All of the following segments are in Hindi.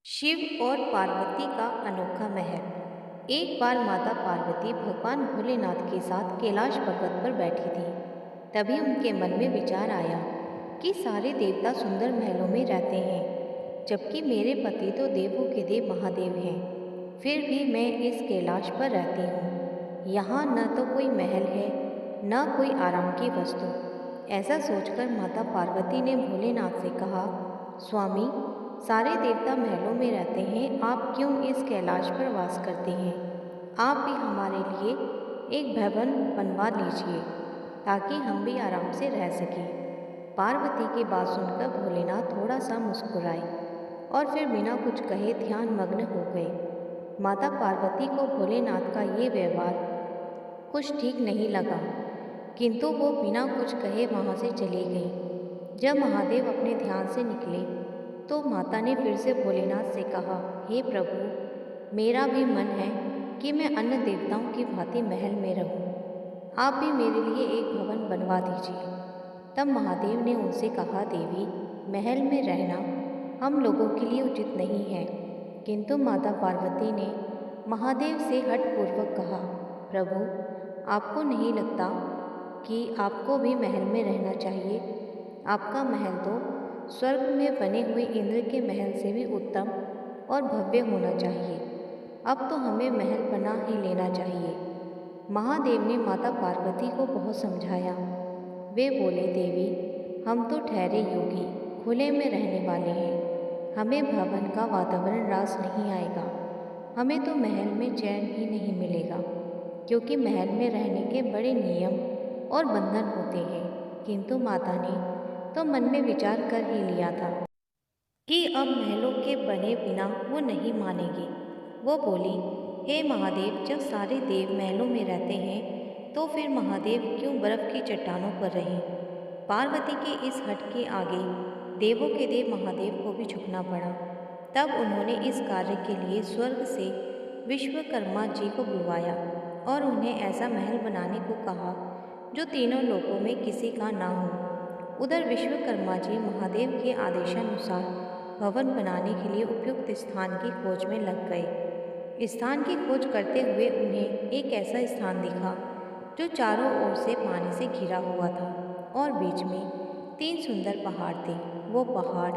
शिव और पार्वती का अनोखा महल। एक बार माता पार्वती भगवान भोलेनाथ के साथ कैलाश पर्वत पर बैठी थी। तभी उनके मन में विचार आया कि सारे देवता सुंदर महलों में रहते हैं, जबकि मेरे पति तो देवों के देव महादेव हैं। फिर भी मैं इस कैलाश पर रहती हूँ। यहाँ न तो कोई महल है, न कोई आराम की वस्तु। ऐसा सोचकर माता पार्वती ने भोलेनाथ से कहा, स्वामी, सारे देवता महलों में रहते हैं, आप क्यों इस कैलाश पर वास करते हैं? आप भी हमारे लिए एक भवन बनवा लीजिए, ताकि हम भी आराम से रह सकें। पार्वती की बात सुनकर भोलेनाथ थोड़ा सा मुस्कुराए और फिर बिना कुछ कहे ध्यान मग्न हो गए। माता पार्वती को भोलेनाथ का ये व्यवहार कुछ ठीक नहीं लगा, किंतु वो बिना कुछ कहे वहाँ से चली गई। जब महादेव अपने ध्यान से निकले तो माता ने फिर से भोलेनाथ से कहा, हे प्रभु, मेरा भी मन है कि मैं अन्य देवताओं की भांति महल में रहूं। आप भी मेरे लिए एक भवन बनवा दीजिए। तब महादेव ने उनसे कहा, देवी, महल में रहना हम लोगों के लिए उचित नहीं है। किंतु माता पार्वती ने महादेव से हठपूर्वक कहा, प्रभु, आपको नहीं लगता कि आपको भी महल में रहना चाहिए? आपका महल तो स्वर्ग में बने हुए इंद्र के महल से भी उत्तम और भव्य होना चाहिए। अब तो हमें महल बना ही लेना चाहिए। महादेव ने माता पार्वती को बहुत समझाया। वे बोले, देवी, हम तो ठहरे योगी, खुले में रहने वाले हैं। हमें भवन का वातावरण रास नहीं आएगा। हमें तो महल में चैन ही नहीं मिलेगा, क्योंकि महल में रहने के बड़े नियम और बंधन होते हैं। किंतु माता ने तो मन में विचार कर ही लिया था कि अब महलों के बने बिना वो नहीं मानेगी। वो बोली, हे महादेव, जब सारे देव महलों में रहते हैं तो फिर महादेव क्यों बर्फ की चट्टानों पर रहें? पार्वती के इस हट के आगे देवों के देव महादेव को भी झुकना पड़ा। तब उन्होंने इस कार्य के लिए स्वर्ग से विश्वकर्मा जी को बुलवाया और उन्हें ऐसा महल बनाने को कहा जो तीनों लोकों में किसी का ना हो। उधर विश्वकर्मा जी महादेव के आदेशानुसार भवन बनाने के लिए उपयुक्त स्थान की खोज में लग गए। स्थान की खोज करते हुए उन्हें एक ऐसा स्थान दिखा जो चारों ओर से पानी से घिरा हुआ था और बीच में तीन सुंदर पहाड़ थे। वो पहाड़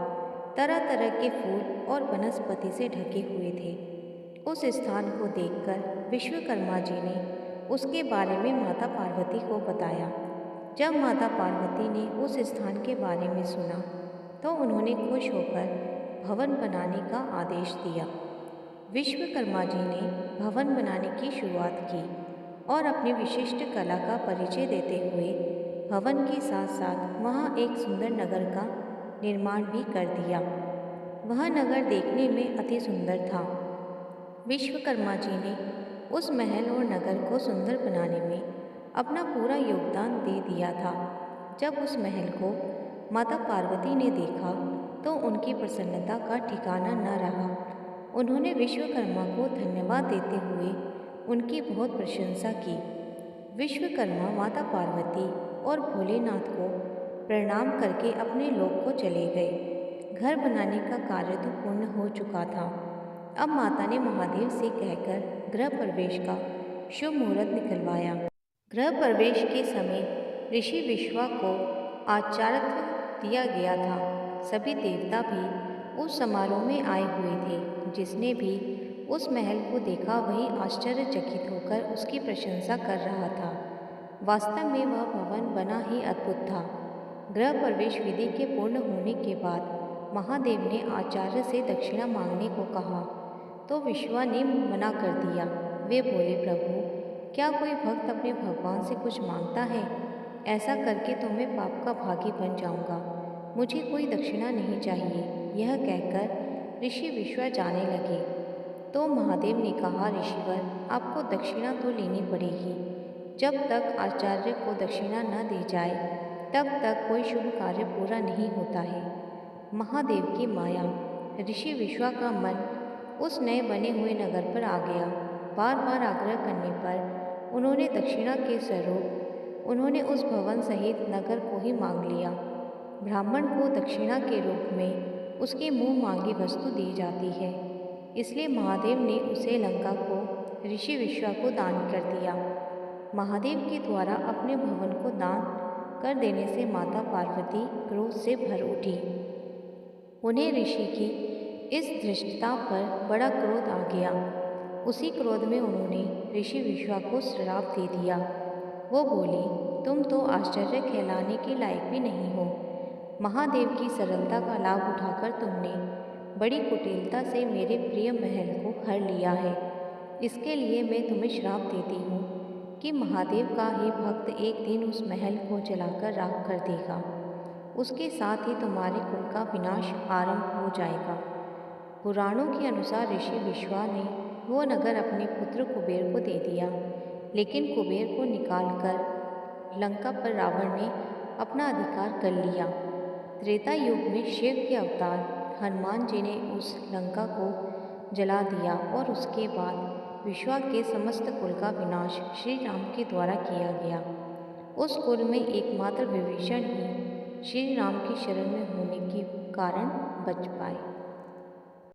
तरह तरह के फूल और वनस्पति से ढके हुए थे। उस स्थान को देखकर विश्वकर्मा जी ने उसके बारे में माता पार्वती को बताया। जब माता पार्वती ने उस स्थान के बारे में सुना तो उन्होंने खुश होकर भवन बनाने का आदेश दिया। विश्वकर्मा जी ने भवन बनाने की शुरुआत की और अपनी विशिष्ट कला का परिचय देते हुए भवन के साथ साथ वहाँ एक सुंदर नगर का निर्माण भी कर दिया। वह नगर देखने में अति सुंदर था। विश्वकर्मा जी ने उस महल और नगर को सुंदर बनाने में अपना पूरा योगदान दे दिया था। जब उस महल को माता पार्वती ने देखा तो उनकी प्रसन्नता का ठिकाना न रहा। उन्होंने विश्वकर्मा को धन्यवाद देते हुए उनकी बहुत प्रशंसा की। विश्वकर्मा माता पार्वती और भोलेनाथ को प्रणाम करके अपने लोक को चले गए। घर बनाने का कार्य तो पूर्ण हो चुका था। अब माता ने महादेव से कहकर गृह प्रवेश का शुभ मुहूर्त निकलवाया। गृह प्रवेश के समय ऋषि विश्वा को आचार्यत्व दिया गया था। सभी देवता भी उस समारोह में आए हुए थे। जिसने भी उस महल को देखा वही आश्चर्यचकित होकर उसकी प्रशंसा कर रहा था। वास्तव में वह भवन बना ही अद्भुत था। गृह प्रवेश विधि के पूर्ण होने के बाद महादेव ने आचार्य से दक्षिणा मांगने को कहा तो विश्वा ने मना कर दिया। वे बोले, प्रभु, क्या कोई भक्त अपने भगवान से कुछ मांगता है? ऐसा करके तो मैं पाप का भागी बन जाऊंगा। मुझे कोई दक्षिणा नहीं चाहिए। यह कहकर ऋषि विश्वा जाने लगे। तो महादेव ने कहा, ऋषिवर, आपको दक्षिणा तो लेनी पड़ेगी। जब तक आचार्य को दक्षिणा न दी जाए तब तक कोई शुभ कार्य पूरा नहीं होता है। महादेव की माया। ऋषि विश्वा का मन उस नए बने हुए नगर पर आ गया। बार बार आग्रह करने पर उन्होंने दक्षिणा के स्वरूप उन्होंने उस भवन सहित नगर को ही मांग लिया। ब्राह्मण को दक्षिणा के रूप में उसके मुंह मांगी वस्तु दी जाती है। इसलिए महादेव ने उसे लंका को ऋषि विश्वा को दान कर दिया। महादेव के द्वारा अपने भवन को दान कर देने से माता पार्वती क्रोध से भर उठी। उन्हें ऋषि की इस धृष्टता पर बड़ा क्रोध आ गया। उसी क्रोध में उन्होंने ऋषि विश्वा को श्राप दे दिया। वो बोली, तुम तो आश्चर्य कहलाने के लायक भी नहीं हो। महादेव की सरलता का लाभ उठाकर तुमने बड़ी कुटिलता से मेरे प्रिय महल को हर लिया है। इसके लिए मैं तुम्हें श्राप देती हूँ कि महादेव का ही भक्त एक दिन उस महल को जलाकर राख कर देगा। उसके साथ ही तुम्हारे कुल का विनाश आरंभ हो जाएगा। पुराणों के अनुसार ऋषि विश्वा ने वो नगर अपने पुत्र कुबेर को दे दिया, लेकिन कुबेर को निकालकर लंका पर रावण ने अपना अधिकार कर लिया। त्रेता युग में शिव के अवतार हनुमान जी ने उस लंका को जला दिया और उसके बाद विश्वा के समस्त कुल का विनाश श्री राम के द्वारा किया गया। उस कुल में एकमात्र विभीषण ही श्री राम की शरण में होने के कारण बच पाए।